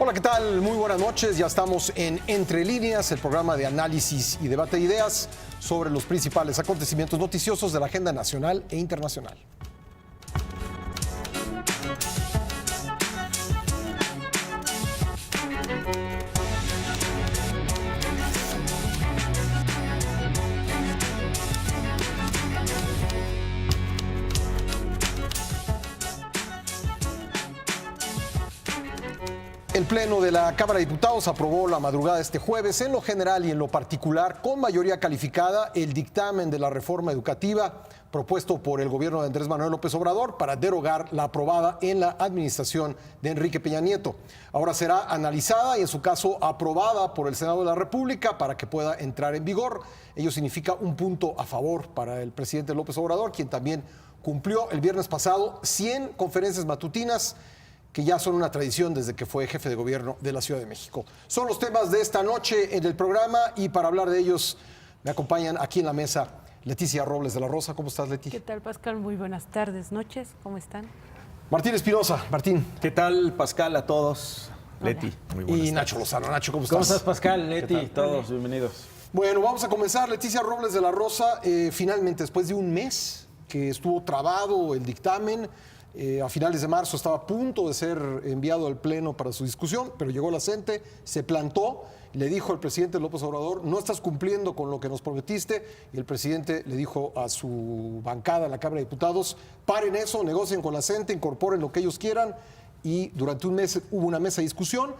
Hola, ¿qué tal? Muy buenas noches. Ya estamos en Entre Líneas, el programa de análisis y debate de ideas sobre los principales acontecimientos noticiosos de la agenda nacional e internacional. El Pleno de la Cámara de Diputados aprobó la madrugada de este jueves, en lo general y en lo particular, con mayoría calificada, el dictamen de la reforma educativa propuesto por el gobierno de Andrés Manuel López Obrador para derogar la aprobada en la administración de Enrique Peña Nieto. Ahora será analizada y, en su caso, aprobada por el Senado de la República para que pueda entrar en vigor. Ello significa un punto a favor para el presidente López Obrador, quien también cumplió el viernes pasado 100 conferencias matutinas que ya son una tradición desde que fue jefe de gobierno de la Ciudad de México. Son los temas de esta noche en el programa y para hablar de ellos me acompañan aquí en la mesa Leticia Robles de la Rosa. ¿Cómo estás, Leti? ¿Qué tal, Pascal? Muy buenas tardes, noches. ¿Cómo están? Martín Espinosa. Martín. ¿Qué tal, Pascal? A todos. Hola. Leti, muy buenas Y Nacho tardes. Lozano. Nacho, ¿cómo estás? ¿Cómo estás, Pascal? Leti, tal? todos, bienvenidos. Bueno, vamos a comenzar. Leticia Robles de la Rosa, finalmente, después de un mes que estuvo trabado el dictamen, a finales de marzo estaba a punto de ser enviado al Pleno para su discusión, pero llegó la CENTE, se plantó, le dijo al presidente López Obrador: no estás cumpliendo con lo que nos prometiste, y el presidente le dijo a su bancada en la Cámara de Diputados: paren eso, negocien con la CENTE, incorporen lo que ellos quieran, y durante un mes hubo una mesa de discusión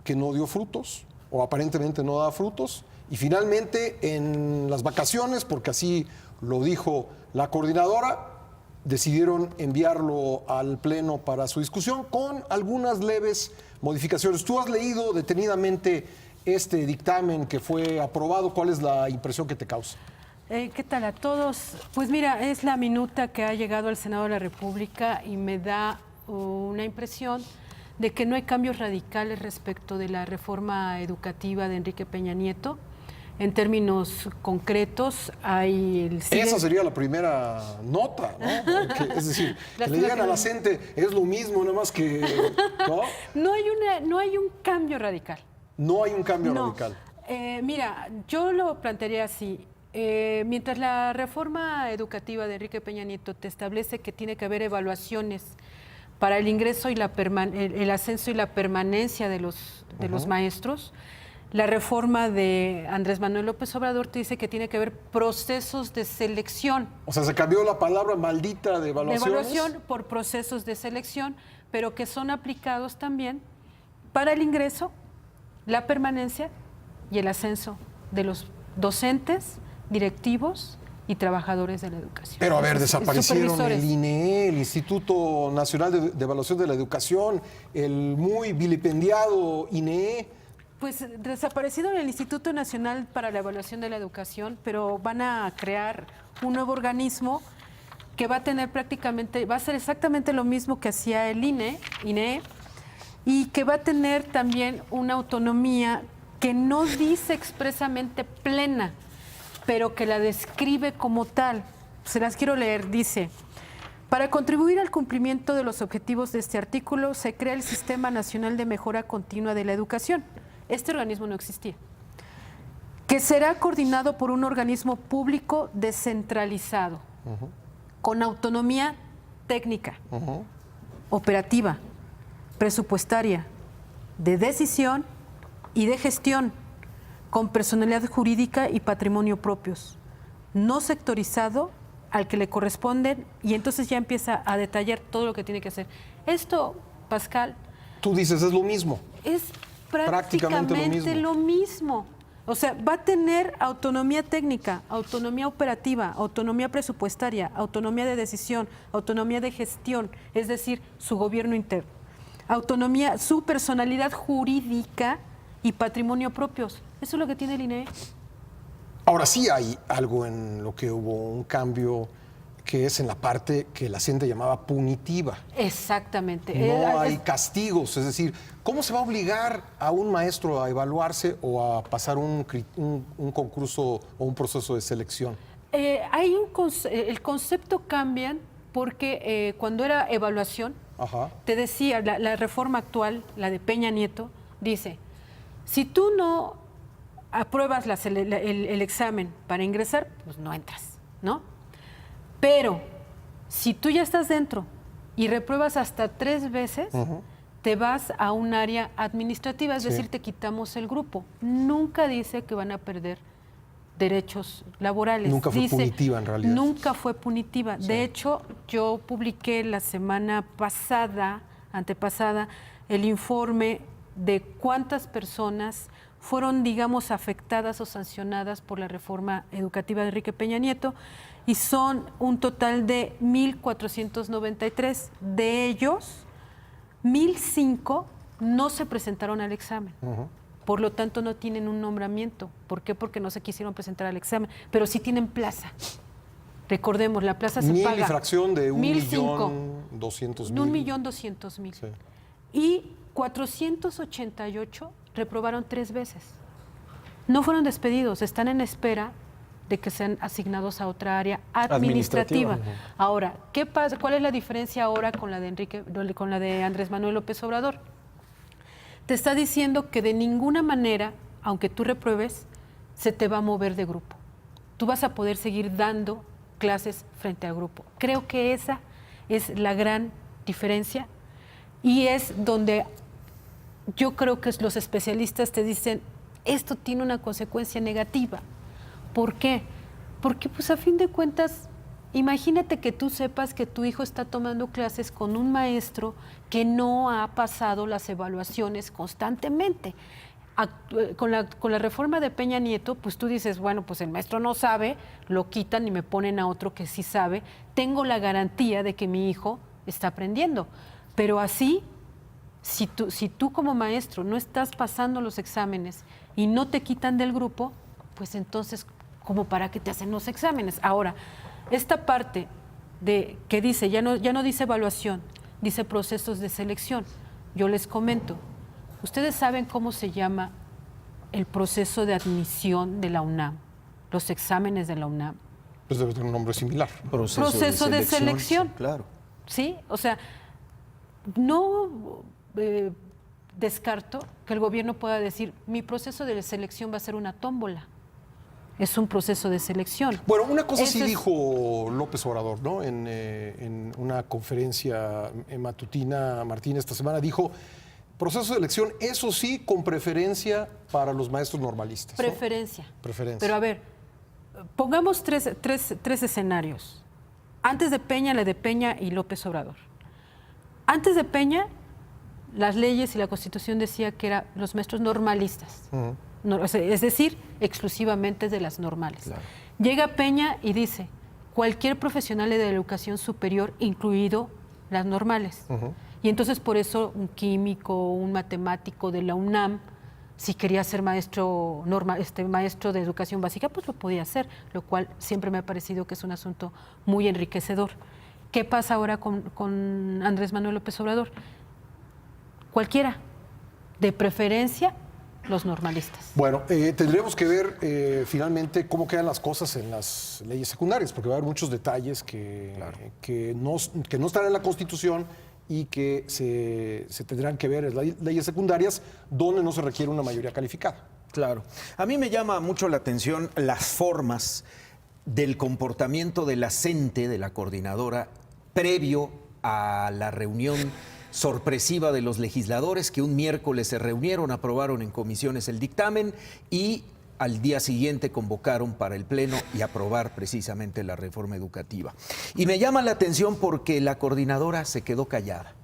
que no dio frutos, o aparentemente no da frutos, y finalmente en las vacaciones, porque así lo dijo la coordinadora, decidieron enviarlo al Pleno para su discusión con algunas leves modificaciones. ¿Tú has leído detenidamente este dictamen que fue aprobado? ¿Cuál es la impresión que te causa? ¿Qué tal a todos? Pues mira, es la minuta que ha llegado al Senado de la República y me da una impresión de que no hay cambios radicales respecto de la reforma educativa de Enrique Peña Nieto. En términos concretos, hay Esa sería la primera nota, ¿no? Es decir, que le digan a la gente, es lo mismo, nada más que... ¿no? No hay un cambio radical. No hay un cambio radical. Mira, yo lo plantearía así. Mientras la reforma educativa de Enrique Peña Nieto te establece que tiene que haber evaluaciones para el ingreso y el ascenso y la permanencia de los maestros, la reforma de Andrés Manuel López Obrador te dice que tiene que haber procesos de selección. O sea, se cambió la palabra maldita de evaluaciones. De evaluación por procesos de selección, pero que son aplicados también para el ingreso, la permanencia y el ascenso de los docentes, directivos y trabajadores de la educación. Pero a ver, desaparecieron supervisores. el INE, el Instituto Nacional de Evaluación de la Educación, el muy vilipendiado INE. Pues desaparecieron el Instituto Nacional para la Evaluación de la Educación, pero van a crear un nuevo organismo que va a ser exactamente lo mismo que hacía el INE, y que va a tener también una autonomía que no dice expresamente plena, pero que la describe como tal. Se las quiero leer, dice: para contribuir al cumplimiento de los objetivos de este artículo, se crea el Sistema Nacional de Mejora Continua de la Educación. Este organismo no existía, que será coordinado por un organismo público descentralizado, con autonomía técnica, operativa, presupuestaria, de decisión y de gestión, con personalidad jurídica y patrimonio propios, no sectorizado, al que le corresponden, y entonces ya empieza a detallar todo lo que tiene que hacer. Esto, Pascal... Tú dices, es lo mismo. Es prácticamente lo mismo. O sea, va a tener autonomía técnica, autonomía operativa, autonomía presupuestaria, autonomía de decisión, autonomía de gestión, es decir, su gobierno interno. Autonomía, su personalidad jurídica y patrimonio propios. Eso es lo que tiene el INE. Ahora sí hay algo en lo que hubo un cambio, que es en la parte que la CENTE llamaba punitiva. Exactamente. No hay castigos, es decir, ¿cómo se va a obligar a un maestro a evaluarse o a pasar un concurso o un proceso de selección? El concepto cambia porque cuando era evaluación, Ajá. Te decía, la reforma actual, la de Peña Nieto, dice, si tú no apruebas el examen para ingresar, pues no entras, ¿no? Pero si tú ya estás dentro y repruebas hasta 3 veces, te vas a un área administrativa, es decir, te quitamos el grupo. Nunca dice que van a perder derechos laborales. Nunca fue punitiva, en realidad. Nunca fue punitiva. Sí. De hecho, yo publiqué la semana pasada, antepasada, el informe de cuántas personas fueron, digamos, afectadas o sancionadas por la reforma educativa de Enrique Peña Nieto, y son un total de 1,493. De ellos, 1,005 no se presentaron al examen. Por lo tanto, no tienen un nombramiento. ¿Por qué? Porque no se quisieron presentar al examen. Pero sí tienen plaza. Recordemos, la plaza se paga. 1,000 y fracción de 1,005. 1,200,000. 1,200,000. Sí. Y 488 reprobaron 3 veces. No fueron despedidos, están en espera de que sean asignados a otra área administrativa. Ahora, ¿qué pasa? ¿Cuál es la diferencia ahora con la de Andrés Manuel López Obrador? Te está diciendo que de ninguna manera, aunque tú repruebes, se te va a mover de grupo. Tú vas a poder seguir dando clases frente al grupo. Creo que esa es la gran diferencia, y es donde yo creo que los especialistas te dicen, esto tiene una consecuencia negativa. ¿Por qué? Porque pues a fin de cuentas, imagínate que tú sepas que tu hijo está tomando clases con un maestro que no ha pasado las evaluaciones constantemente. Con la reforma de Peña Nieto, pues tú dices, bueno, pues el maestro no sabe, lo quitan y me ponen a otro que sí sabe. Tengo la garantía de que mi hijo está aprendiendo. Pero así, si tú como maestro no estás pasando los exámenes y no te quitan del grupo, pues entonces, ¿cómo para qué te hacen los exámenes? Ahora, esta parte de que dice, ya no dice evaluación, dice procesos de selección. Yo les comento, ¿ustedes saben cómo se llama el proceso de admisión de la UNAM? Los exámenes de la UNAM. Pues debe tener un nombre similar. Proceso de selección. Sí, claro. ¿Sí? O sea, no descarto que el gobierno pueda decir, mi proceso de selección va a ser una tómbola. Es un proceso de selección. Bueno, una cosa sí dijo López Obrador, ¿no? En una conferencia matutina, Martín, esta semana, dijo, proceso de elección, eso sí, con preferencia para los maestros normalistas, ¿no? Preferencia. Preferencia. Pero a ver, pongamos tres escenarios. Antes de Peña, la de Peña y López Obrador. Antes de Peña, las leyes y la Constitución decía que eran los maestros normalistas. Es decir, exclusivamente de las normales. Claro. Llega Peña y dice, cualquier profesional de la educación superior, incluido las normales. Y entonces por eso un químico, un matemático de la UNAM, si quería ser maestro de educación básica, pues lo podía hacer, lo cual siempre me ha parecido que es un asunto muy enriquecedor. ¿Qué pasa ahora con Andrés Manuel López Obrador? Cualquiera, de preferencia los normalistas. Bueno, tendremos que ver finalmente cómo quedan las cosas en las leyes secundarias, porque va a haber muchos detalles que no están en la Constitución y que se tendrán que ver en las leyes secundarias donde no se requiere una mayoría calificada. Claro. A mí me llama mucho la atención las formas del comportamiento de la CENTE, de la coordinadora, previo a la reunión sorpresiva de los legisladores que un miércoles se reunieron, aprobaron en comisiones el dictamen y al día siguiente convocaron para el Pleno y aprobar precisamente la reforma educativa. Y me llama la atención porque la coordinadora se quedó callada.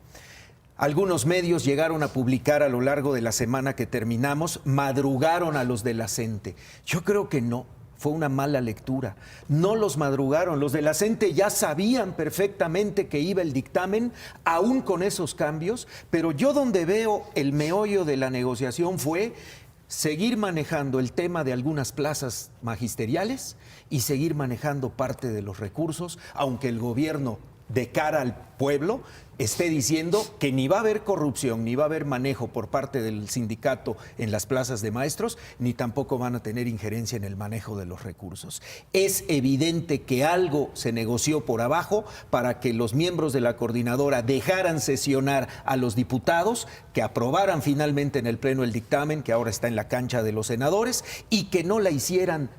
Algunos medios llegaron a publicar a lo largo de la semana que terminamos, madrugaron a los de la CENTE. Yo creo que no. Fue una mala lectura. No los madrugaron. Los de la CENTE ya sabían perfectamente que iba el dictamen, aún con esos cambios, pero yo donde veo el meollo de la negociación fue seguir manejando el tema de algunas plazas magisteriales y seguir manejando parte de los recursos, aunque el gobierno de cara al pueblo, esté diciendo que ni va a haber corrupción, ni va a haber manejo por parte del sindicato en las plazas de maestros, ni tampoco van a tener injerencia en el manejo de los recursos. Es evidente que algo se negoció por abajo para que los miembros de la coordinadora dejaran sesionar a los diputados, que aprobaran finalmente en el Pleno el dictamen, que ahora está en la cancha de los senadores, y que no la hicieran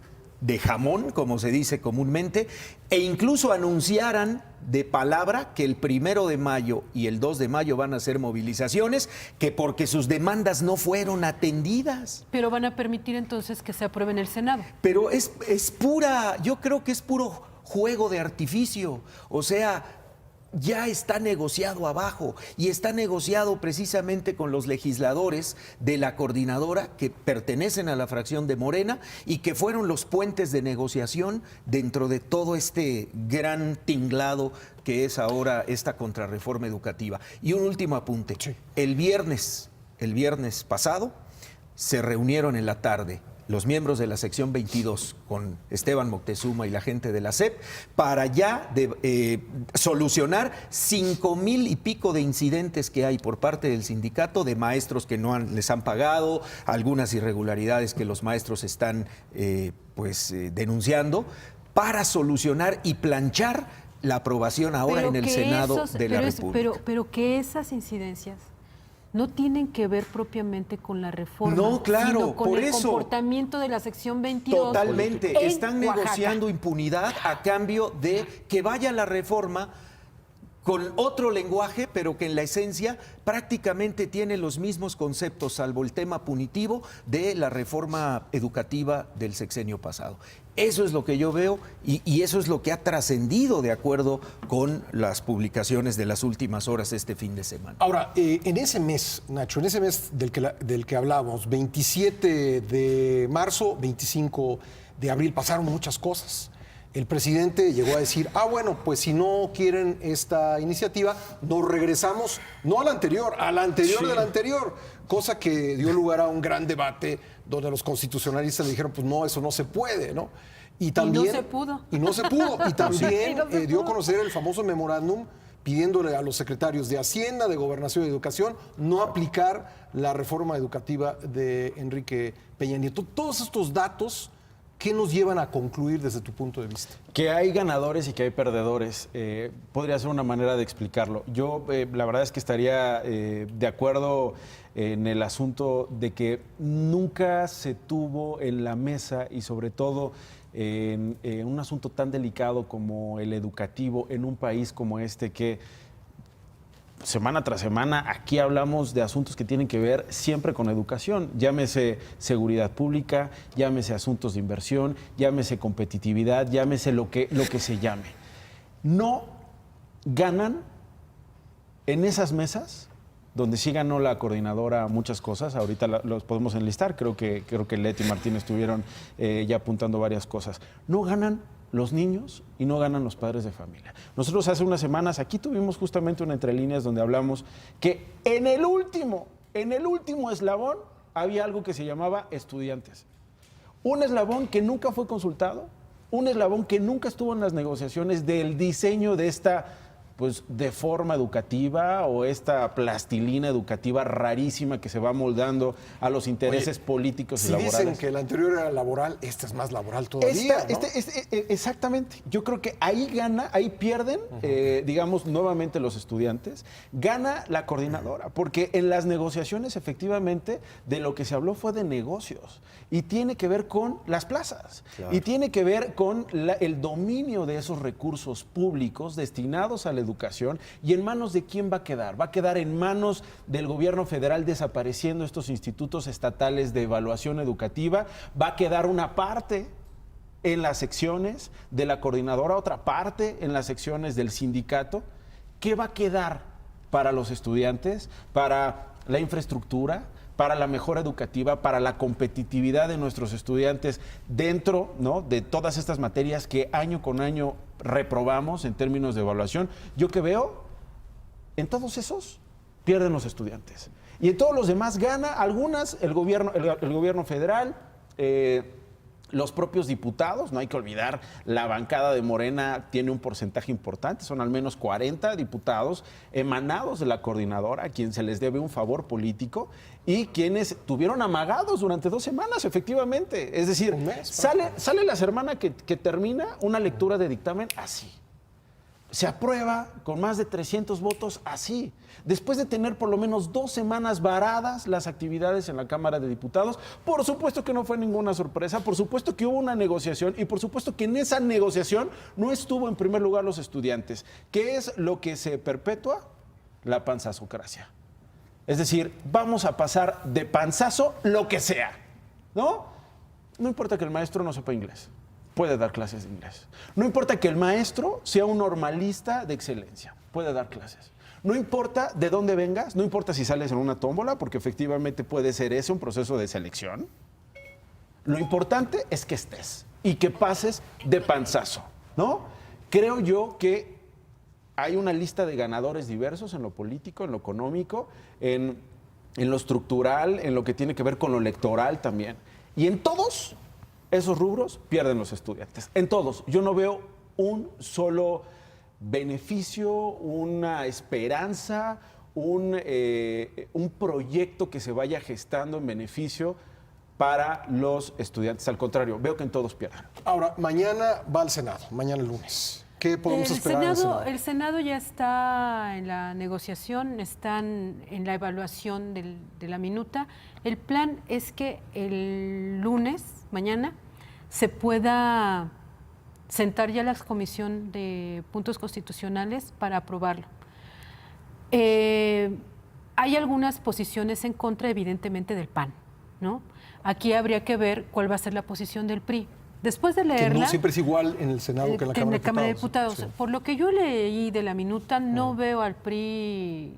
de jamón, como se dice comúnmente, e incluso anunciaran de palabra que el 1 de mayo y el 2 de mayo van a hacer movilizaciones, que porque sus demandas no fueron atendidas. Pero van a permitir entonces que se apruebe en el Senado. Pero es pura, yo creo que es puro juego de artificio. O sea, ya está negociado abajo y está negociado precisamente con los legisladores de la coordinadora que pertenecen a la fracción de Morena y que fueron los puentes de negociación dentro de todo este gran tinglado que es ahora esta contrarreforma educativa. Y un último apunte. Sí. El viernes pasado se reunieron en la tarde los miembros de la sección 22 con Esteban Moctezuma y la gente de la SEP para ya solucionar 5,000 y pico de incidentes que hay por parte del sindicato de maestros que les han pagado, algunas irregularidades que los maestros están denunciando, para solucionar y planchar la aprobación ahora en el Senado de la República. Pero que esas incidencias no tienen que ver propiamente con la reforma, no, claro, sino con por el eso, comportamiento de la sección 22. Totalmente. Están negociando Oaxaca. Impunidad a cambio de que vaya la reforma con otro lenguaje, pero que en la esencia prácticamente tiene los mismos conceptos, salvo el tema punitivo de la reforma educativa del sexenio pasado. Eso es lo que yo veo y eso es lo que ha trascendido de acuerdo con las publicaciones de las últimas horas este fin de semana. Ahora, en ese mes, Nacho, en ese mes del que hablábamos, 27 de marzo, 25 de abril, pasaron muchas cosas. El presidente llegó a decir, bueno, pues si no quieren esta iniciativa, nos regresamos, no a la anterior sí, de la anterior, cosa que dio lugar a un gran debate donde los constitucionalistas le dijeron, pues no, eso no se puede, ¿no? Y también, no se pudo. Y no se pudo. Y también no se dio pudo. a conocer el famoso memorándum pidiéndole a los secretarios de Hacienda, de Gobernación y Educación no aplicar la reforma educativa de Enrique Peña Nieto. Todos estos datos, ¿qué nos llevan a concluir desde tu punto de vista? Que hay ganadores y que hay perdedores. Podría ser una manera de explicarlo. Yo la verdad es que estaría de acuerdo en el asunto de que nunca se tuvo en la mesa y sobre todo en un asunto tan delicado como el educativo en un país como este que semana tras semana aquí hablamos de asuntos que tienen que ver siempre con educación, llámese seguridad pública, llámese asuntos de inversión, llámese competitividad, llámese lo que se llame. No ganan en esas mesas donde sí ganó la coordinadora muchas cosas, ahorita los podemos enlistar, creo que Leti y Martín estuvieron ya apuntando varias cosas. No ganan los niños y no ganan los padres de familia. Nosotros hace unas semanas aquí tuvimos justamente una entre líneas donde hablamos que en el último eslabón había algo que se llamaba estudiantes. Un eslabón que nunca fue consultado, un eslabón que nunca estuvo en las negociaciones del diseño de esta de forma educativa o esta plastilina educativa rarísima que se va moldando a los intereses políticos y laborales. Si dicen que la anterior era laboral, esta es más laboral todavía, ¿no? Exactamente. Yo creo que ahí pierden, digamos, nuevamente los estudiantes, gana la coordinadora, porque en las negociaciones efectivamente de lo que se habló fue de negocios y tiene que ver con las plazas, claro, y tiene que ver con el dominio de esos recursos públicos destinados a la educación y en manos de quién va a quedar. Va a quedar en manos del gobierno federal desapareciendo estos institutos estatales de evaluación educativa, va a quedar una parte en las secciones de la coordinadora, otra parte en las secciones del sindicato. ¿Qué va a quedar para los estudiantes, para la infraestructura, para la mejora educativa, para la competitividad de nuestros estudiantes dentro, ¿no?, de todas estas materias que año con año reprobamos en términos de evaluación? Yo que veo, en todos esos pierden los estudiantes. Y en todos los demás gana, algunas, el gobierno federal, los propios diputados, no hay que olvidar, la bancada de Morena tiene un porcentaje importante, son al menos 40 diputados emanados de la coordinadora a quien se les debe un favor político y quienes tuvieron amagados durante 2 semanas, efectivamente. Es decir, Un mes, sale la semana que termina una lectura de dictamen así. Se aprueba con más de 300 votos así, después de tener por lo menos 2 semanas varadas las actividades en la Cámara de Diputados. Por supuesto que no fue ninguna sorpresa, por supuesto que hubo una negociación y por supuesto que en esa negociación no estuvo en primer lugar los estudiantes. ¿Qué es lo que se perpetúa? La panzazocracia. Es decir, vamos a pasar de panzazo lo que sea, ¿no? No importa que el maestro no sepa inglés. Puede dar clases de inglés. No importa que el maestro sea un normalista de excelencia, puede dar clases. No importa de dónde vengas, no importa si sales en una tómbola, porque efectivamente puede ser ese un proceso de selección. Lo importante es que estés y que pases de panzazo, ¿no? Creo yo que hay una lista de ganadores diversos en lo político, en lo económico, en lo estructural, en lo que tiene que ver con lo electoral también. Y en todos esos rubros pierden los estudiantes. En todos. Yo no veo un solo beneficio, una esperanza, un proyecto que se vaya gestando en beneficio para los estudiantes. Al contrario, veo que en todos pierden. Ahora, mañana va al Senado, mañana lunes. ¿Qué podemos esperar del Senado? El Senado ya está en la negociación, están en la evaluación de la minuta. El plan es que el lunes, mañana, se pueda sentar ya la Comisión de Puntos Constitucionales para aprobarlo. Hay algunas posiciones en contra, evidentemente, del PAN, ¿no? Aquí habría que ver cuál va a ser la posición del PRI. Después de leerla... Que no siempre es igual en el Senado que en la Cámara de Diputados. Sí. Por lo que yo leí de la minuta, no veo al PRI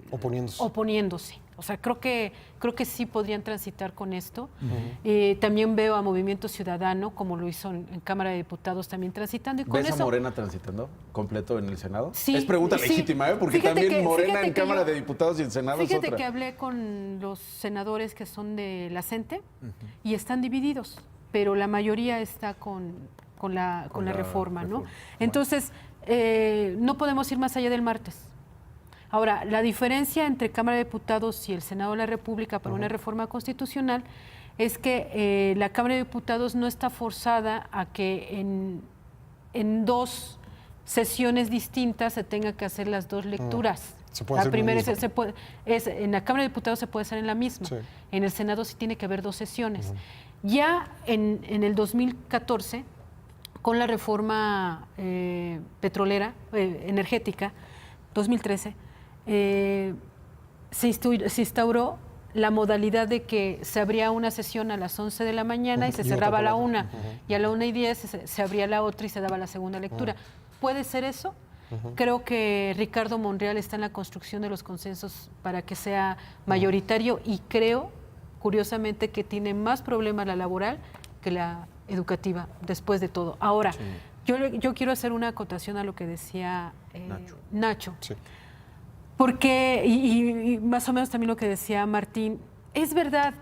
oponiéndose. O sea, creo que sí podrían transitar con esto. También veo a Movimiento Ciudadano, como lo hizo en Cámara de Diputados, también transitando. Y con ¿Ves eso, a Morena transitando completo en el Senado? Sí. Es pregunta legítima, ¿eh? Porque Fíjate también Morena en que Cámara de Diputados y en Senado es Fíjate otra. que hablé con los senadores que son de la CENTE y están divididos, pero la mayoría está con la reforma, ¿no? Entonces, no podemos ir más allá del martes. Ahora, la diferencia entre Cámara de Diputados y el Senado de la República para una reforma constitucional es que la Cámara de Diputados no está forzada a que en 2 sesiones distintas se tenga que hacer las 2 lecturas. La primera en la Cámara de Diputados se puede hacer en la misma. Sí. En el Senado sí tiene que haber 2 sesiones. Ya en el 2014, con la reforma petrolera, energética, 2013, se instauró la modalidad de que se abría una sesión a las 11 de la mañana y se cerraba a la 1, y a la 1:10 se abría la otra y se daba la segunda lectura. ¿Puede ser eso? Creo que Ricardo Monreal está en la construcción de los consensos para que sea mayoritario y creo, curiosamente, que tiene más problemas la laboral que la educativa, después de todo. Ahora, yo quiero hacer una acotación a lo que decía Nacho. Sí. Porque, y más o menos también lo que decía Martín, es verdad,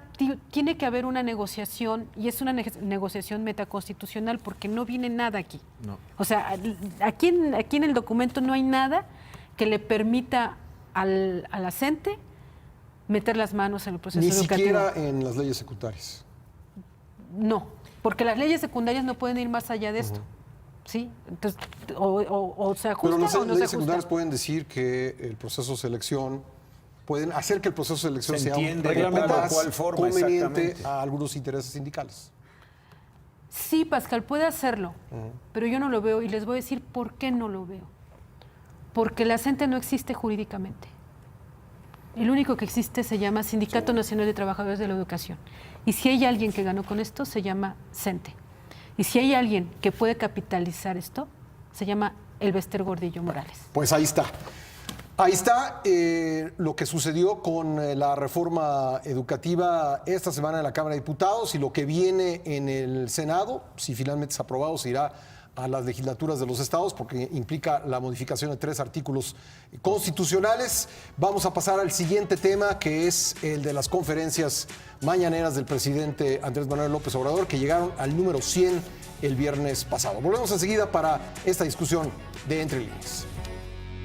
tiene que haber una negociación y es una negociación metaconstitucional porque no viene nada aquí. No. O sea, aquí en el documento no hay nada que le permita a la CENTE meter las manos en el proceso educativo. Ni siquiera en las leyes secundarias. No, porque las leyes secundarias no pueden ir más allá de esto. ¿Sí? Entonces, o se ajusta o no se ajusta. Pero las leyes secundarias pueden decir que el proceso de selección, pueden hacer que el proceso de selección sea un más conveniente a algunos intereses sindicales. Sí, Pascal, puede hacerlo, pero yo no lo veo y les voy a decir por qué no lo veo. Porque la CENTE no existe jurídicamente. El único que existe se llama Sindicato Nacional de Trabajadores de la Educación. Y si hay alguien que ganó con esto, se llama CENTE. Y si hay alguien que puede capitalizar esto, se llama Elbester Gordillo Morales. Pues ahí está. Ahí está lo que sucedió con la reforma educativa esta semana en la Cámara de Diputados y lo que viene en el Senado. Si finalmente es aprobado, se irá a las legislaturas de los estados porque implica la modificación de 3 artículos constitucionales. Vamos a pasar al siguiente tema, que es el de las conferencias mañaneras del presidente Andrés Manuel López Obrador, que llegaron al número 100 el viernes pasado. Volvemos enseguida para esta discusión de Entre Líneas.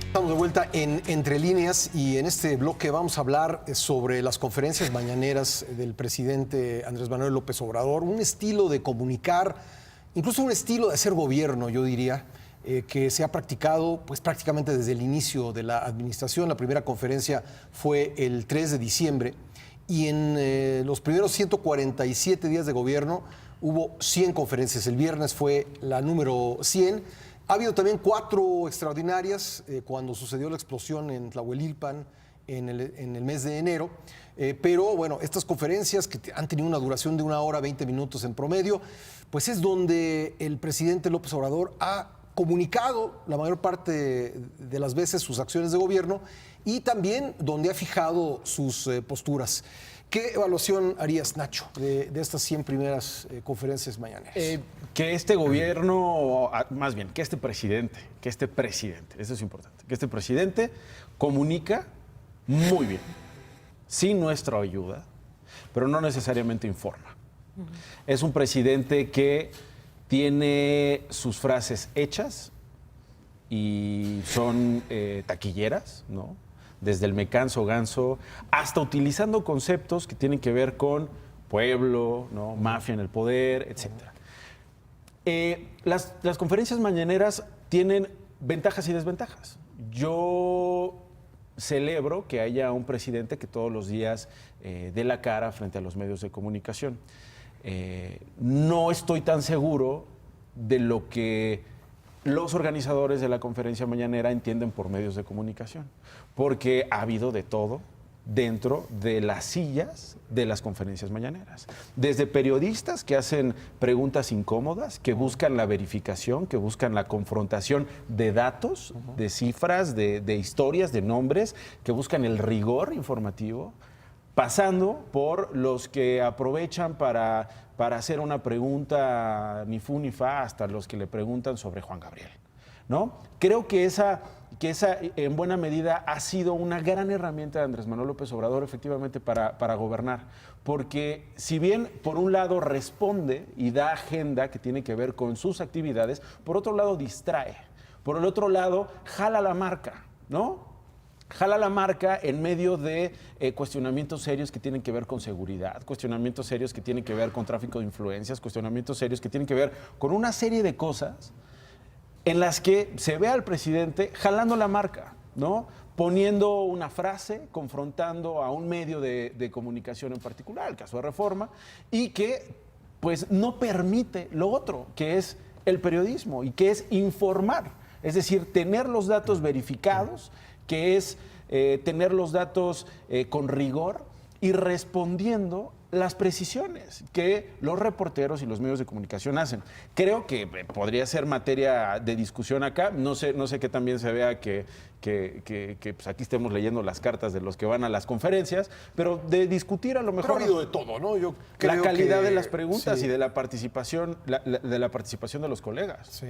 Estamos de vuelta en Entre Líneas y en este bloque vamos a hablar sobre las conferencias mañaneras del presidente Andrés Manuel López Obrador, un estilo de comunicar, incluso un estilo de hacer gobierno, yo diría, que se ha practicado pues prácticamente desde el inicio de la administración. La primera conferencia fue el 3 de diciembre y en los primeros 147 días de gobierno hubo 100 conferencias. El viernes fue la número 100. Ha habido también 4 extraordinarias cuando sucedió la explosión en Tlahuelilpan en el mes de enero. Pero bueno, estas conferencias que han tenido una duración de 1 hora 20 minutos en promedio, pues es donde el presidente López Obrador ha comunicado la mayor parte de las veces sus acciones de gobierno y también donde ha fijado sus posturas. ¿Qué evaluación harías, Nacho, de estas 100 primeras conferencias mañaneras? Que este gobierno, más bien, que este presidente, eso es importante, que este presidente comunica muy bien, sin nuestra ayuda, pero no necesariamente informa. Es un presidente que tiene sus frases hechas y son taquilleras, ¿no? Desde el me canso ganso, hasta utilizando conceptos que tienen que ver con pueblo, ¿no? Mafia en el poder, etc. Las conferencias mañaneras tienen ventajas y desventajas. Yo celebro que haya un presidente que todos los días dé la cara frente a los medios de comunicación. No estoy tan seguro de lo que los organizadores de la conferencia mañanera entienden por medios de comunicación, porque ha habido de todo dentro de las sillas de las conferencias mañaneras. Desde periodistas que hacen preguntas incómodas, que buscan la verificación, que buscan la confrontación de datos, de cifras, de historias, de nombres, que buscan el rigor informativo, pasando por los que aprovechan para hacer una pregunta ni fu ni fa, hasta los que le preguntan sobre Juan Gabriel, ¿no? Creo que esa en buena medida ha sido una gran herramienta de Andrés Manuel López Obrador efectivamente para gobernar, porque si bien por un lado responde y da agenda que tiene que ver con sus actividades, por otro lado distrae, por el otro lado jala la marca, ¿no? Jala la marca en medio de cuestionamientos serios que tienen que ver con seguridad, cuestionamientos serios que tienen que ver con tráfico de influencias, cuestionamientos serios que tienen que ver con una serie de cosas en las que se ve al presidente jalando la marca, ¿no? Poniendo una frase, confrontando a un medio de comunicación en particular, el caso de Reforma, y que pues no permite lo otro, que es el periodismo y que es informar, es decir, tener los datos verificados, que es tener los datos con rigor y respondiendo las precisiones que los reporteros y los medios de comunicación hacen. Creo que podría ser materia de discusión acá. No sé que también se vea que pues aquí estemos leyendo las cartas de los que van a las conferencias, pero de discutir a lo mejor... Pero ha habido de todo, ¿no? Yo creo la calidad que, de las preguntas sí. Y de la participación, de la participación de los colegas.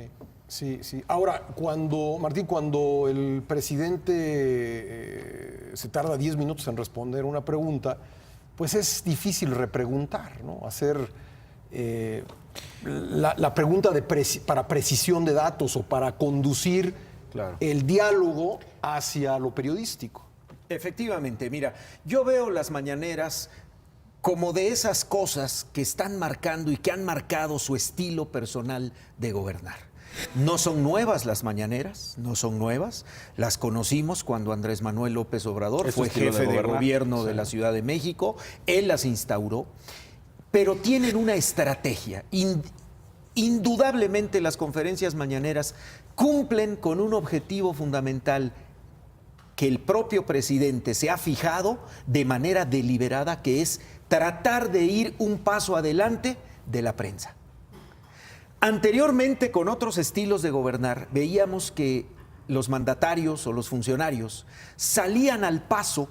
Sí. Ahora, cuando el presidente se tarda 10 minutos en responder una pregunta, pues es difícil repreguntar, ¿no? Hacer la pregunta para precisión de datos o para conducir el diálogo hacia lo periodístico. Efectivamente, mira, yo veo las mañaneras como de esas cosas que están marcando y que han marcado su estilo personal de gobernar. No son nuevas las mañaneras, no son nuevas. Las conocimos cuando Andrés Manuel López Obrador fue jefe de gobierno de la Ciudad de México. Él las instauró, pero tienen una estrategia. Indudablemente las conferencias mañaneras cumplen con un objetivo fundamental que el propio presidente se ha fijado de manera deliberada, que es tratar de ir un paso adelante de la prensa. Anteriormente, con otros estilos de gobernar, veíamos que los mandatarios o los funcionarios salían al paso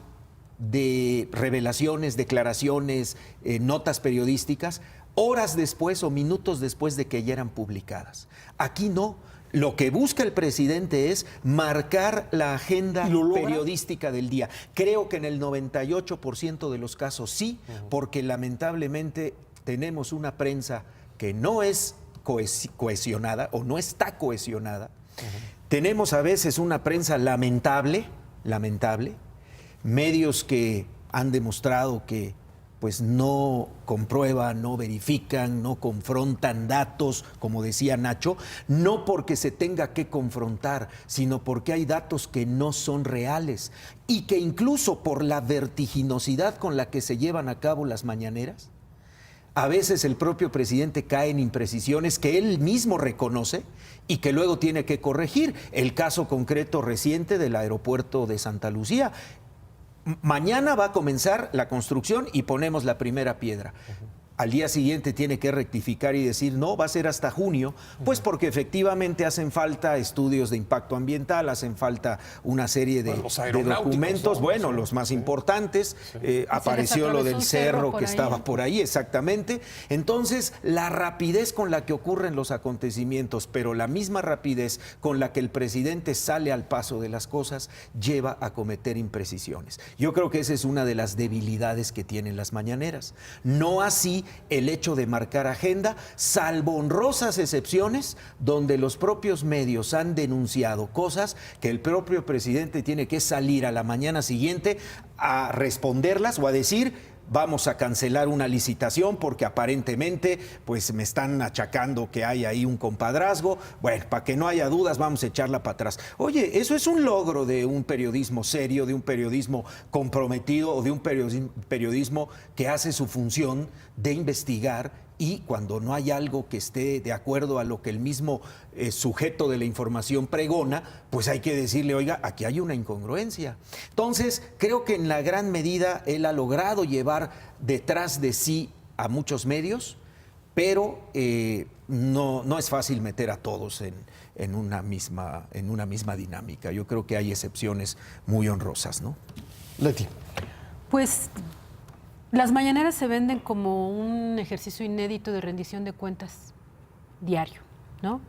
de revelaciones, declaraciones, notas periodísticas horas después o minutos después de que ya eran publicadas. Aquí no. Lo que busca el presidente es marcar la agenda periodística del día. Creo que en el 98% de los casos sí, porque lamentablemente tenemos una prensa que no es cohesionada o no está cohesionada. Tenemos a veces una prensa lamentable, medios que han demostrado que pues no comprueban, no verifican, no confrontan datos, como decía Nacho, no porque se tenga que confrontar, sino porque hay datos que no son reales y que incluso por la vertiginosidad con la que se llevan a cabo las mañaneras, a veces el propio presidente cae en imprecisiones que él mismo reconoce y que luego tiene que corregir. El caso concreto reciente del aeropuerto de Santa Lucía. Mañana va a comenzar la construcción y ponemos la primera piedra. Al día siguiente tiene que rectificar y decir, no, va a ser hasta junio, pues porque efectivamente hacen falta estudios de impacto ambiental, hacen falta una serie de documentos, ¿no? Los más importantes. Apareció lo del cerro que estaba por ahí, exactamente. Entonces, la rapidez con la que ocurren los acontecimientos, pero la misma rapidez con la que el presidente sale al paso de las cosas, lleva a cometer imprecisiones. Yo creo que esa es una de las debilidades que tienen las mañaneras. No así el hecho de marcar agenda, salvo honrosas excepciones donde los propios medios han denunciado cosas que el propio presidente tiene que salir a la mañana siguiente a responderlas o a decir, vamos a cancelar una licitación porque aparentemente pues me están achacando que hay ahí un compadrazgo. Bueno, para que no haya dudas vamos a echarla para atrás. Oye, eso es un logro de un periodismo serio, de un periodismo comprometido o de un periodismo que hace su función de investigar, y cuando no hay algo que esté de acuerdo a lo que el mismo sujeto de la información pregona, pues hay que decirle, oiga, aquí hay una incongruencia. Entonces, creo que en la gran medida él ha logrado llevar detrás de sí a muchos medios, pero no es fácil meter a todos en una misma dinámica. Yo creo que hay excepciones muy honrosas, ¿no? Leti. Pues las mañaneras se venden como un ejercicio inédito de rendición de cuentas diario, ¿no?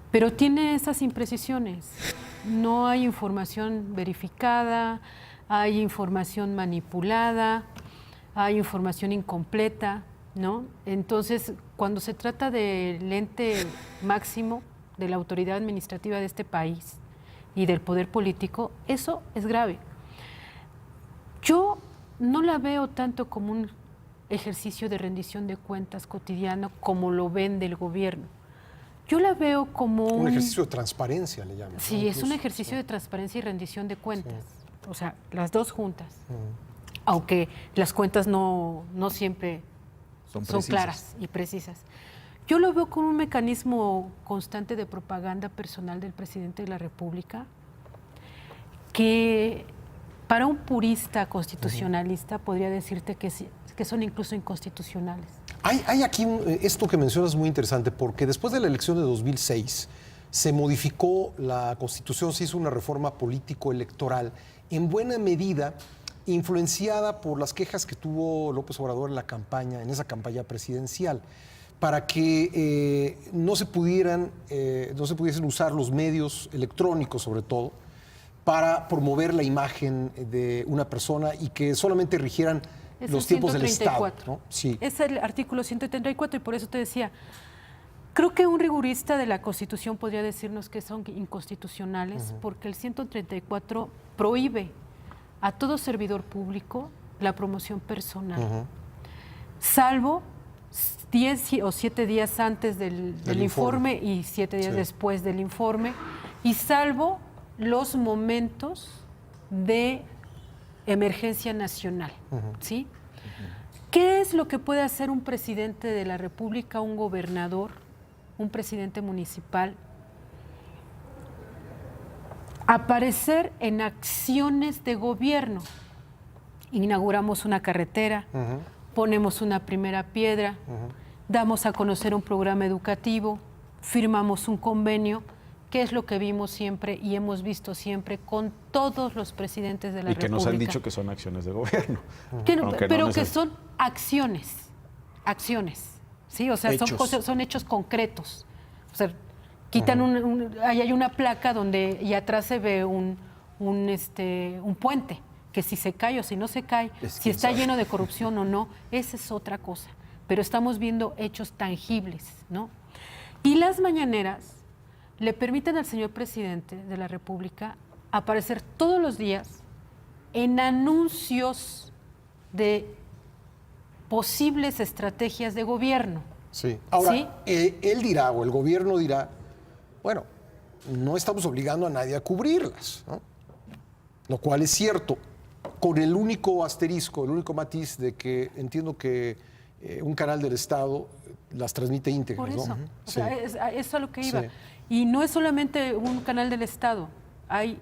Pero tiene esas imprecisiones. No hay información verificada, hay información manipulada, hay información incompleta, ¿no? Entonces, cuando se trata del ente máximo de la autoridad administrativa de este país y del poder político, eso es grave. Yo no la veo tanto como un ejercicio de rendición de cuentas cotidiano como lo vende el gobierno. Yo la veo como un ejercicio de transparencia, le llaman. Sí, ¿no? Es un ejercicio de transparencia y rendición de cuentas. Sí. O sea, las dos juntas. Aunque las cuentas no siempre son claras y precisas. Yo lo veo como un mecanismo constante de propaganda personal del presidente de la República que para un purista constitucionalista podría decirte que son incluso inconstitucionales. Hay aquí esto que mencionas es muy interesante, porque después de la elección de 2006 se modificó la Constitución, se hizo una reforma político-electoral, en buena medida influenciada por las quejas que tuvo López Obrador en esa campaña presidencial, para que no se pudiesen usar los medios electrónicos, sobre todo, para promover la imagen de una persona y que solamente rigieran los tiempos del Estado, ¿no? Sí. Es el artículo 134 y por eso te decía, creo que un rigurista de la Constitución podría decirnos que son inconstitucionales porque el 134 prohíbe a todo servidor público la promoción personal, salvo 10 o 7 días antes del informe y 7 días después del informe, y salvo los momentos de emergencia nacional, ¿sí? ¿Qué es lo que puede hacer un presidente de la República, un gobernador, un presidente municipal? Aparecer en acciones de gobierno. Inauguramos una carretera, ponemos una primera piedra, damos a conocer un programa educativo, firmamos un convenio, que es lo que vimos siempre y hemos visto siempre con todos los presidentes de la República. Y que nos han dicho que son acciones de gobierno. Pero que son acciones, Sí, o sea, Hechos. son hechos concretos. O sea, quitan ahí hay una placa donde y atrás se ve un puente, que si se cae o si no se cae, si está lleno de corrupción o no, esa es otra cosa. Pero estamos viendo hechos tangibles, ¿no? Y las mañaneras le permiten al señor presidente de la República aparecer todos los días en anuncios de posibles estrategias de gobierno. Sí. Ahora, ¿Sí? Él dirá, o el gobierno dirá, bueno, no estamos obligando a nadie a cubrirlas, ¿no? Lo cual es cierto, con el único asterisco, el único matiz de que entiendo que un canal del Estado las transmite íntegras, Por eso, ¿no? o sea, es a lo que iba. Sí. Y no es solamente un canal del Estado, hay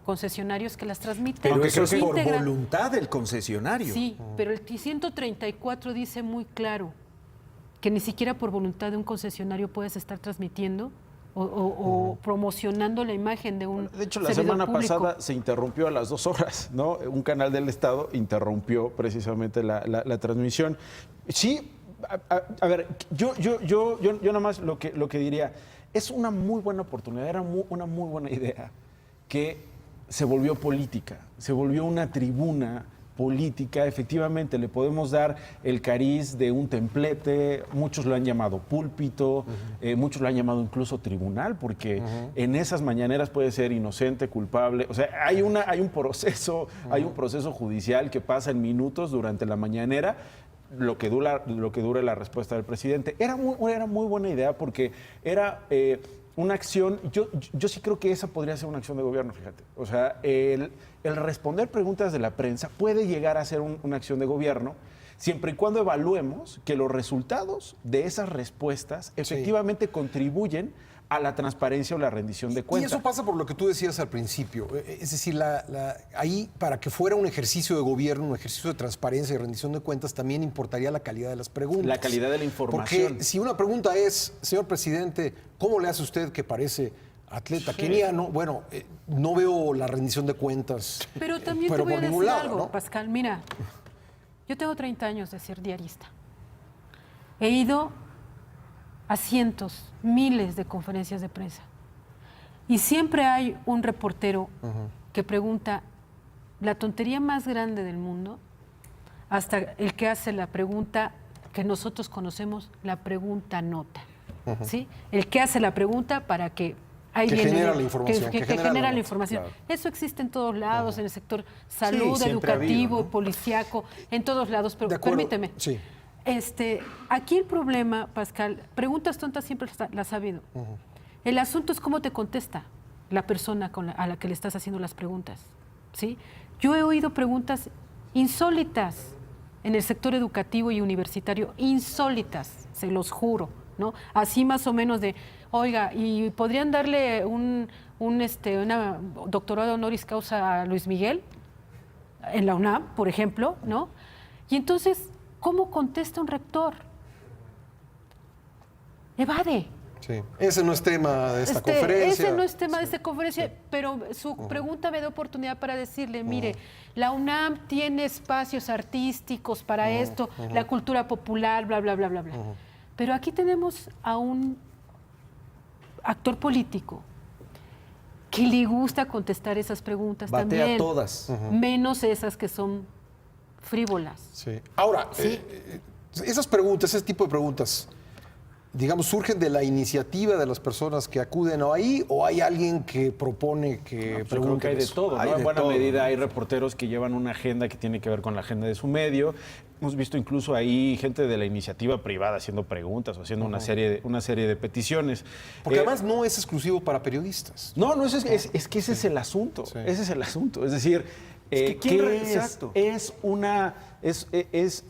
concesionarios que las transmiten. Pero Aunque eso es por íntegras. voluntad del concesionario. Sí, pero el 134 dice muy claro que ni siquiera por voluntad de un concesionario puedes estar transmitiendo o promocionando la imagen de un De hecho, la servidor semana público. pasada se interrumpió a las 2 horas, ¿no? Un canal del Estado interrumpió precisamente la transmisión. Sí, a ver, yo nada más lo que diría, es una muy buena oportunidad, era una muy buena idea que se volvió política, se volvió una tribuna política. Efectivamente, le podemos dar el cariz de un templete, muchos lo han llamado púlpito, muchos lo han llamado incluso tribunal, porque en esas mañaneras puede ser inocente, culpable, o sea, hay un proceso judicial que pasa en minutos durante la mañanera, lo que dura la respuesta del presidente. Era muy buena idea porque era una acción, yo sí creo que esa podría ser una acción de gobierno, fíjate. O sea, el responder preguntas de la prensa puede llegar a ser una acción de gobierno siempre y cuando evaluemos que los resultados de esas respuestas efectivamente contribuyen a la transparencia o la rendición de Y cuentas. eso pasa por lo que tú decías al principio. Es decir, ahí para que fuera un ejercicio de gobierno, un ejercicio de transparencia y rendición de cuentas, también importaría la calidad de las preguntas. La calidad de la información. Porque si una pregunta es, señor presidente, ¿cómo le hace usted que parece atleta keniano? Bueno, no veo la rendición de cuentas. Pero también pero te voy a por decir ningún lado, algo, ¿no? Pascal. Mira, yo tengo 30 años de ser diarista. He ido a cientos, miles de conferencias de prensa. Y siempre hay un reportero que pregunta la tontería más grande del mundo, hasta el que hace la pregunta que nosotros conocemos, la pregunta nota. ¿Sí? El que hace la pregunta para que ahí Que viene genera el- la información, que que genera genera la la nota, información. claro. Eso existe en todos lados, en el sector salud, siempre ha educativo, habido, ¿no? policíaco, en todos lados. Pero De acuerdo, permíteme. sí. Aquí el problema, Pascal, preguntas tontas siempre las ha habido. El asunto es cómo te contesta la persona a la que le estás haciendo las preguntas. ¿Sí? Yo he oído preguntas insólitas en el sector educativo y universitario, insólitas, se los juro, ¿no? Así más o menos de, oiga, ¿y podrían darle una doctorado honoris causa a Luis Miguel? En la UNAM, por ejemplo, ¿no? Y entonces, ¿cómo contesta un rector? Evade. Sí. Ese no es tema de esta conferencia. Ese no es tema de esta conferencia, pero su pregunta me da oportunidad para decirle, mire, la UNAM tiene espacios artísticos para esto, la cultura popular, bla, bla, bla, bla, bla. Pero aquí tenemos a un actor político que le gusta contestar esas preguntas Batea también. todas. Menos esas que son frívolas. Sí. Ahora, Sí. Esas preguntas, ese tipo de preguntas, digamos, surgen de la iniciativa de las personas que acuden ahí, o hay alguien que propone que Yo creo que pregunten hay de eso? todo, ¿no? Hay En de buena todo, medida ¿no? hay reporteros que llevan una agenda que tiene que ver con la agenda de su medio. Hemos visto incluso ahí gente de la iniciativa privada haciendo preguntas o haciendo una serie de peticiones. Porque además no es exclusivo para periodistas. No, es que ese es el asunto. Sí. Ese es el asunto. Es decir, que ¿quién ¿qué es? exacto. Es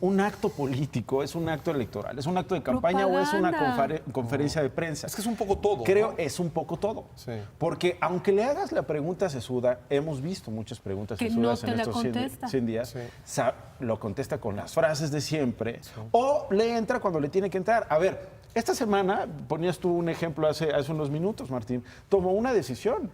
un acto político, es un acto electoral, es un acto de campaña o es una Propaganda. conferencia de prensa. Es que es un poco todo. Creo ¿no? es un poco todo. Sí. Porque aunque le hagas la pregunta sesuda, hemos visto muchas preguntas Que sesudas no te en la estos 100 contesta. 100 días. Sí. Lo contesta con las frases de siempre o le entra cuando le tiene que entrar. A ver, esta semana, ponías tú un ejemplo hace unos minutos, Martín, tomó una decisión.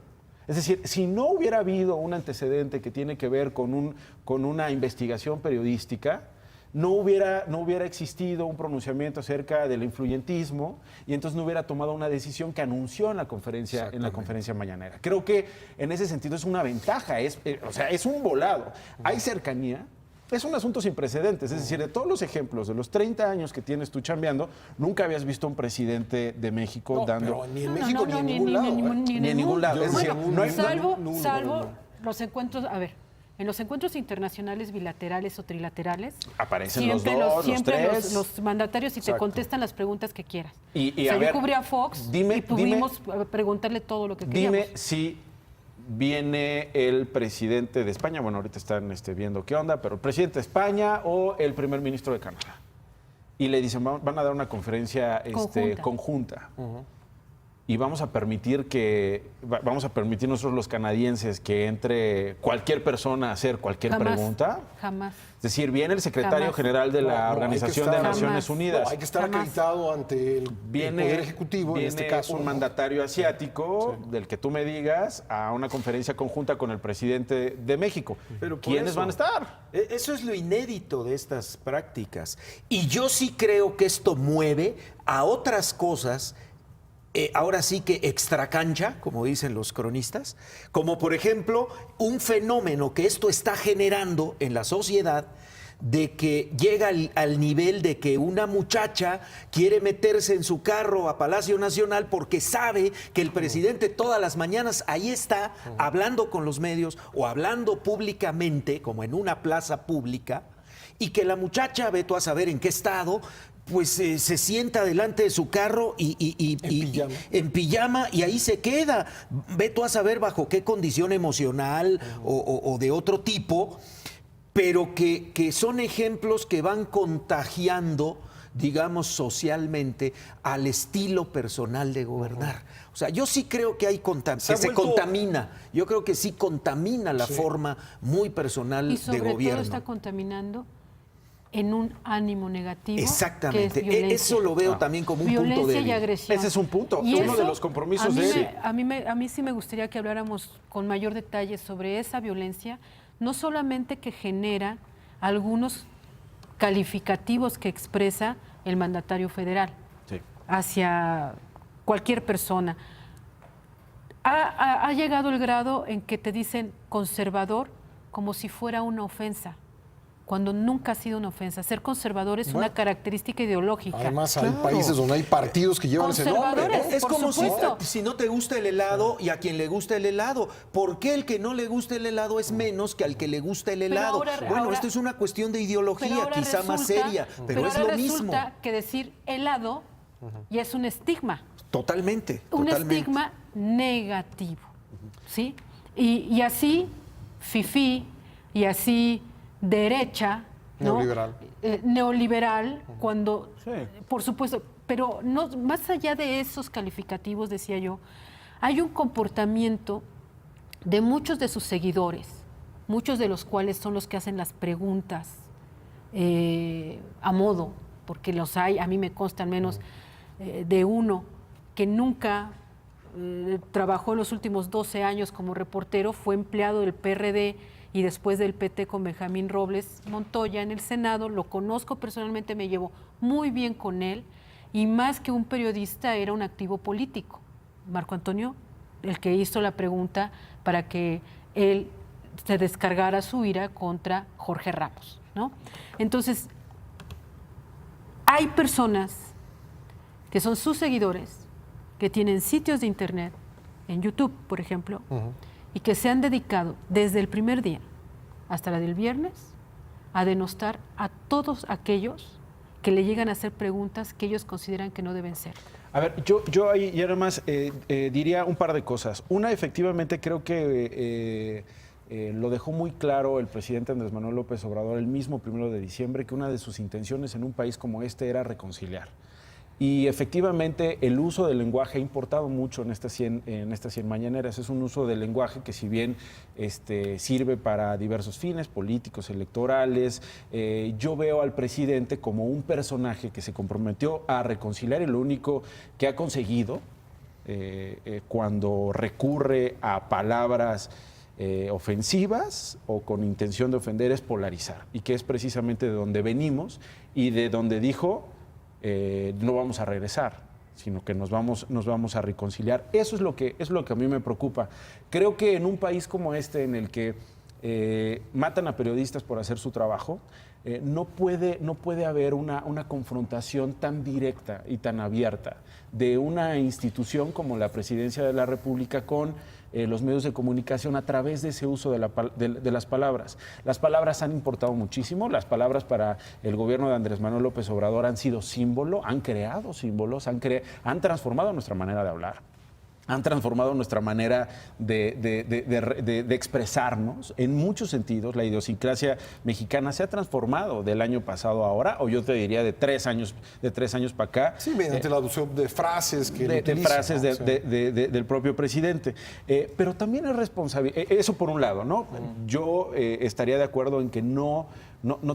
Es decir, si no hubiera habido un antecedente que tiene que ver con una investigación periodística, no hubiera existido un pronunciamiento acerca del influyentismo y entonces no hubiera tomado una decisión que anunció en la conferencia mañanera. Creo que en ese sentido es una ventaja, o sea, es un volado. Hay cercanía. Es un asunto sin precedentes, es decir, de todos los ejemplos, de los 30 años que tienes tú chambeando, nunca habías visto un presidente de México dando... Pero ni en México ni en ningún lado. Ni en ningún lado. Es decir, Bueno, no hay... salvo los encuentros, a ver, en los encuentros internacionales bilaterales o trilaterales, Aparecen siempre los dos, los tres. los mandatarios y te Exacto. contestan las preguntas que quieras. Y o sea, a ver, yo cubría a Fox y pudimos preguntarle todo lo que queríamos. Dime si viene el presidente de España, bueno, ahorita están viendo qué onda, pero el presidente de España o el primer ministro de Canadá. Y le dicen, van a dar una conferencia conjunta. Y vamos a permitir nosotros los canadienses que entre cualquier persona a hacer cualquier pregunta. Jamás. Es decir, viene el secretario general de la Organización de Naciones Unidas. Hay que estar acreditado ante el Poder Ejecutivo, en este caso. Un mandatario asiático, del que tú me digas, a una conferencia conjunta con el presidente de México. Pero ¿quiénes van a estar? Eso es lo inédito de estas prácticas. Y yo sí creo que esto mueve a otras cosas. Ahora sí que extracancha, como dicen los cronistas, como por ejemplo un fenómeno que esto está generando en la sociedad, de que llega al nivel de que una muchacha quiere meterse en su carro a Palacio Nacional porque sabe que el presidente todas las mañanas ahí está hablando con los medios o hablando públicamente, como en una plaza pública, y que la muchacha, ve tú a saber en qué estado, pues se sienta delante de su carro en pijama y ahí se queda. Ve tú a saber bajo qué condición emocional o de otro tipo, pero que son ejemplos que van contagiando, digamos, socialmente al estilo personal de gobernar. O sea, yo sí creo que se contamina. Yo creo que sí contamina la forma muy personal de gobierno. Y sobre todo está contaminando en un ánimo negativo. Exactamente. Que es eso lo veo también como un violencia punto débil. Y agresión. Ese es un punto, Y uno eso, de los compromisos de él. A mí sí me gustaría que habláramos con mayor detalle sobre esa violencia, no solamente que genera algunos calificativos que expresa el mandatario federal hacia cualquier persona. Ha llegado el grado en que te dicen conservador como si fuera una ofensa, cuando nunca ha sido una ofensa. Ser conservador es una característica ideológica. Además, hay países donde hay partidos que llevan ese nombre, ¿no? Es por como supuesto. si no te gusta el helado y a quien le gusta el helado. ¿Por qué el que no le gusta el helado es menos que al que le gusta el helado? Bueno, esto es una cuestión de ideología, quizá más seria, pero es lo mismo. Resulta que decir helado ya es un estigma. Totalmente. Un estigma negativo, ¿sí? Y así, fifí, y así, derecha, ¿no? Neoliberal, cuando, por supuesto, pero no, más allá de esos calificativos, decía yo, hay un comportamiento de muchos de sus seguidores, muchos de los cuales son los que hacen las preguntas a modo, porque los hay, a mí me consta al menos de uno que nunca trabajó en los últimos 12 años como reportero, fue empleado del PRD y después del PT con Benjamín Robles Montoya en el Senado. Lo conozco personalmente, me llevo muy bien con él, y más que un periodista era un activo político. Marco Antonio, el que hizo la pregunta para que él se descargara su ira contra Jorge Ramos, ¿no? Entonces, hay personas que son sus seguidores, que tienen sitios de internet, en YouTube, por ejemplo, y que se han dedicado desde el primer día hasta la del viernes a denostar a todos aquellos que le llegan a hacer preguntas que ellos consideran que no deben ser. A ver, yo ahí ya nada más diría un par de cosas. Una, efectivamente, creo que lo dejó muy claro el presidente Andrés Manuel López Obrador el mismo 1 de diciembre, que una de sus intenciones en un país como este era reconciliar. Y efectivamente el uso del lenguaje ha importado mucho en estas 100 mañaneras. Es un uso del lenguaje que, si bien sirve para diversos fines políticos, electorales, yo veo al presidente como un personaje que se comprometió a reconciliar, y lo único que ha conseguido cuando recurre a palabras ofensivas o con intención de ofender es polarizar, y que es precisamente de donde venimos y de donde dijo no vamos a regresar, sino que nos vamos a reconciliar. Eso es lo que a mí me preocupa. Creo que en un país como este, en el que matan a periodistas por hacer su trabajo, no puede haber una confrontación tan directa y tan abierta de una institución como la Presidencia de la República con los medios de comunicación a través de ese uso de las palabras. Las palabras han importado muchísimo, las palabras para el gobierno de Andrés Manuel López Obrador han sido símbolo, han creado símbolos, han transformado nuestra manera de hablar. Han transformado nuestra manera de expresarnos en muchos sentidos. La idiosincrasia mexicana se ha transformado del año pasado a ahora, o yo te diría de 3 años para acá. Sí, mediante la adopción de frases que de frases del propio presidente. Pero también es responsabilidad, eso por un lado, ¿no? Yo estaría de acuerdo en que no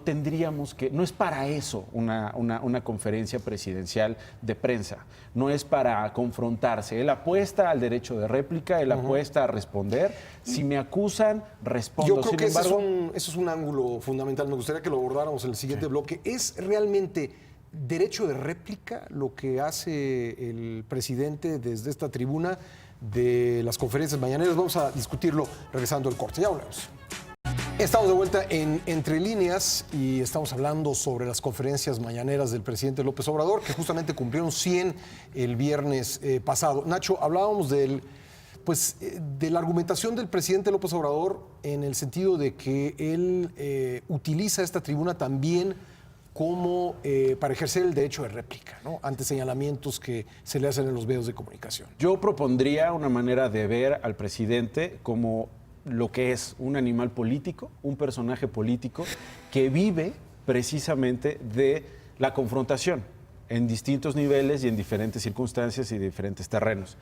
tendríamos que, no es para eso una conferencia presidencial de prensa, no es para confrontarse. Él apuesta al derecho de réplica, él apuesta a responder. Si me acusan, respondo. Yo creo Sin que embargo, ese es un ángulo fundamental. Me gustaría que lo abordáramos en el siguiente bloque. ¿Es realmente derecho de réplica lo que hace el presidente desde esta tribuna de las conferencias mañaneras? Vamos a discutirlo regresando al corte. Ya volvemos. Estamos de vuelta en Entre Líneas y estamos hablando sobre las conferencias mañaneras del presidente López Obrador, que justamente cumplieron 100 el viernes pasado. Nacho, hablábamos de la argumentación del presidente López Obrador en el sentido de que él utiliza esta tribuna también como para ejercer el derecho de réplica, ¿no? Ante señalamientos que se le hacen en los medios de comunicación. yo propondría una manera de ver al presidente como lo que es un animal político, un personaje político que vive precisamente de la confrontación en distintos niveles y en diferentes circunstancias y diferentes terrenos.